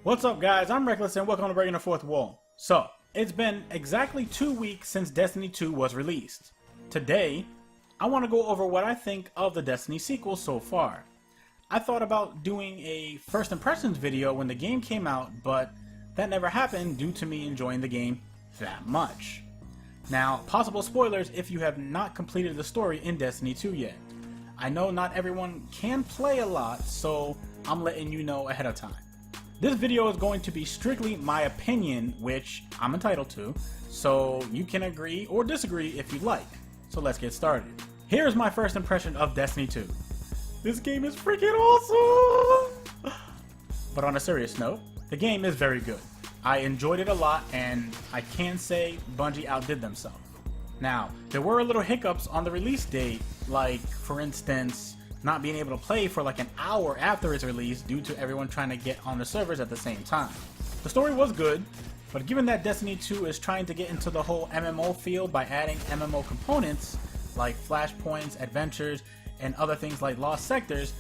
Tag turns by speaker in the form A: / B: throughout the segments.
A: What's up guys, I'm Reckless and welcome to Breaking the Fourth Wall. So, it's been exactly 2 weeks since Destiny 2 was released. Today, I want to go over what I think of the Destiny sequel so far. I thought about doing a first impressions video when the game came out, but that never happened due to me enjoying the game that much. Now, possible spoilers if you have not completed the story in Destiny 2 yet. I know not everyone can play a lot, so I'm letting you know ahead of time. This video is going to be strictly my opinion, which I'm entitled to, so you can agree or disagree if you like. So let's get started. Here's my first impression of Destiny 2. This game is freaking awesome! But on a serious note, the game is very good. I enjoyed it a lot, and I can say Bungie outdid themselves. Now, there were little hiccups on the release date, like, for instance, not being able to play for like an hour after its release due to everyone trying to get on the servers at the same time. The story was good, but given that Destiny 2 is trying to get into the whole MMO field by adding MMO components like flashpoints, adventures, and other things like lost sectors,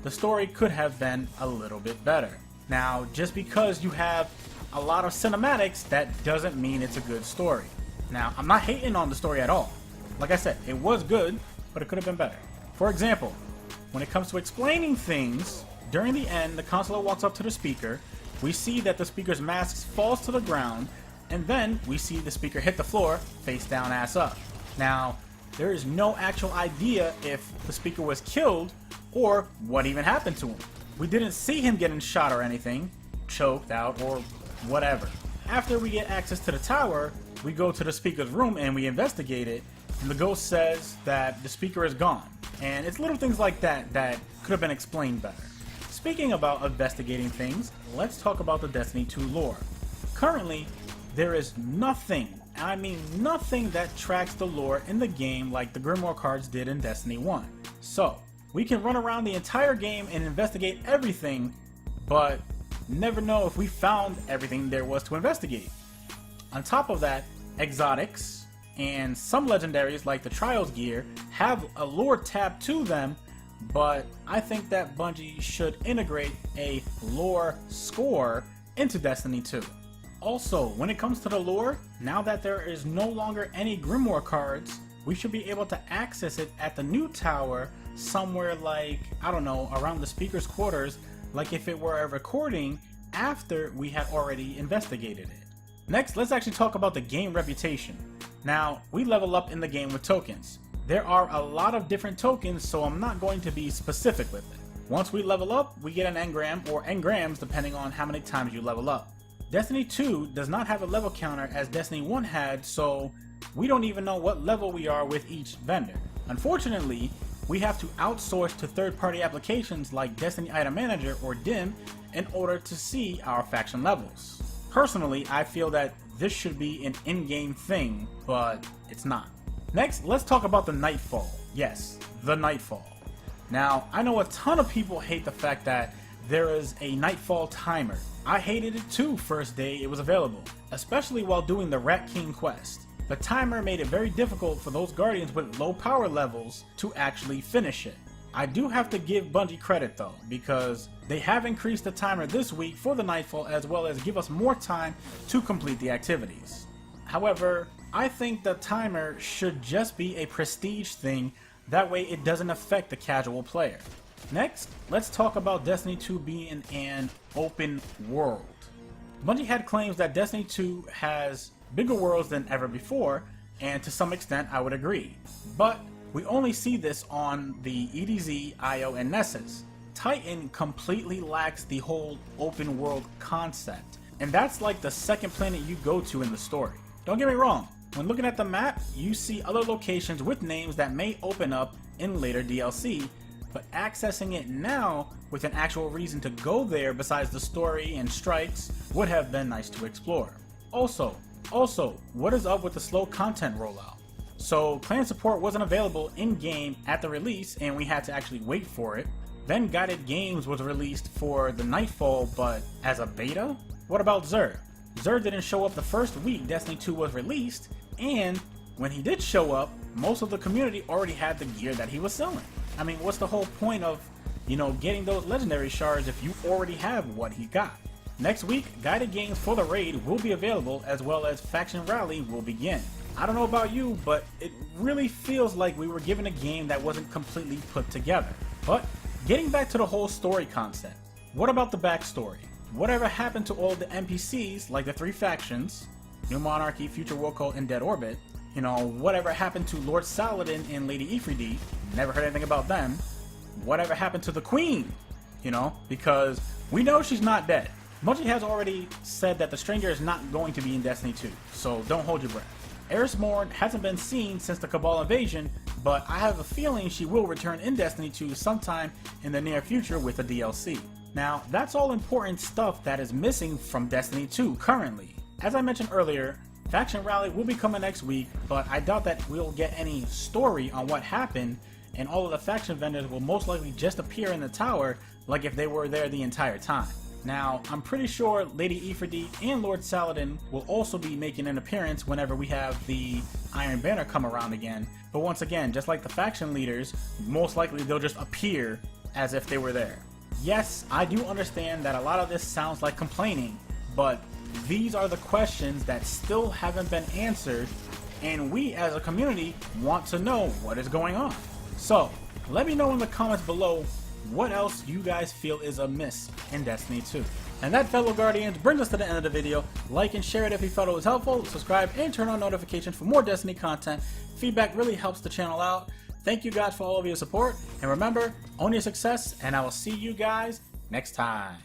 A: the story could have been a little bit better. Now, just because you have a lot of cinematics, that doesn't mean it's a good story. Now, I'm not hating on the story at all. Like I said, it was good, but it could have been better. For example, when it comes to explaining things, during the end, the counselor walks up to the speaker, we see that the speaker's mask falls to the ground, and then we see the speaker hit the floor, face down, ass up. Now, there is no actual idea if the speaker was killed, or what even happened to him. We didn't see him getting shot or anything, choked out, or whatever. After we get access to the tower, we go to the speaker's room and we investigate it, and the ghost says that the speaker is gone. And it's little things like that that could have been explained better. Speaking about investigating things, let's talk about the Destiny 2 lore. Currently, there is nothing, I mean nothing, that tracks the lore in the game like the Grimoire cards did in Destiny 1. So, we can run around the entire game and investigate everything, but never know if we found everything there was to investigate. On top of that, exotics and some legendaries like the Trials gear have a lore tab to them, but I think that Bungie should integrate a lore score into Destiny 2. Also, when it comes to the lore, now that there is no longer any Grimoire cards, we should be able to access it at the new tower somewhere like, I don't know, around the speaker's quarters, like if it were a recording after we had already investigated it. Next, let's actually talk about the game reputation. Now, we level up in the game with tokens. There are a lot of different tokens, so I'm not going to be specific with it. Once we level up, we get an engram or engrams depending on how many times you level up. Destiny 2 does not have a level counter as Destiny 1 had, so we don't even know what level we are with each vendor. Unfortunately, we have to outsource to third-party applications like Destiny Item Manager or DIM in order to see our faction levels. Personally, I feel that this should be an in-game thing, but it's not. Next, let's talk about the Nightfall. Yes, the Nightfall. Now, I know a ton of people hate the fact that there is a Nightfall timer. I hated it too first day it was available, especially while doing the Rat King quest. The timer made it very difficult for those Guardians with low power levels to actually finish it. I do have to give Bungie credit though, because they have increased the timer this week for the Nightfall as well as give us more time to complete the activities. However, I think the timer should just be a prestige thing, that way it doesn't affect the casual player. Next, let's talk about Destiny 2 being an open world. Bungie had claims that Destiny 2 has bigger worlds than ever before, and to some extent I would agree. But we only see this on the EDZ, IO, and Nessus. Titan completely lacks the whole open world concept, and that's like the second planet you go to in the story. Don't get me wrong, when looking at the map, you see other locations with names that may open up in later DLC, but accessing it now with an actual reason to go there besides the story and strikes would have been nice to explore. Also, what is up with the slow content rollout? So, clan support wasn't available in-game at the release and we had to actually wait for it. Then Guided Games was released for the Nightfall, but as a beta? What about Xur? Xur didn't show up the first week Destiny 2 was released, and when he did show up, most of the community already had the gear that he was selling. I mean, what's the whole point of, getting those legendary shards if you already have what he got? Next week, guided games for the raid will be available, as well as Faction Rally will begin. I don't know about you, but it really feels like we were given a game that wasn't completely put together. But getting back to the whole story concept, what about the backstory? Whatever happened to all the NPCs, like the 3 factions, New Monarchy, Future War Cult, and Dead Orbit? You know, whatever happened to Lord Saladin and Lady Ifridi? Never heard anything about them. Whatever happened to the Queen? You know, because we know she's not dead. Munchie has already said that the Stranger is not going to be in Destiny 2, so don't hold your breath. Eris Morn hasn't been seen since the Cabal invasion, but I have a feeling she will return in Destiny 2 sometime in the near future with a DLC. Now, that's all important stuff that is missing from Destiny 2 currently. As I mentioned earlier, Faction Rally will be coming next week, but I doubt that we'll get any story on what happened, and all of the faction vendors will most likely just appear in the tower like if they were there the entire time. Now, I'm pretty sure Lady Ifridi and Lord Saladin will also be making an appearance whenever we have the Iron Banner come around again, but once again, just like the faction leaders, most likely they'll just appear as if they were there. Yes, I do understand that a lot of this sounds like complaining, but these are the questions that still haven't been answered, and we as a community want to know what is going on. So, let me know in the comments below what else you guys feel is amiss in Destiny 2. And that, fellow Guardians, brings us to the end of the video. Like and share it if you felt it was helpful, subscribe and turn on notifications for more Destiny content. Feedback really helps the channel out. Thank you guys for all of your support, and remember, own your success, and I will see you guys next time.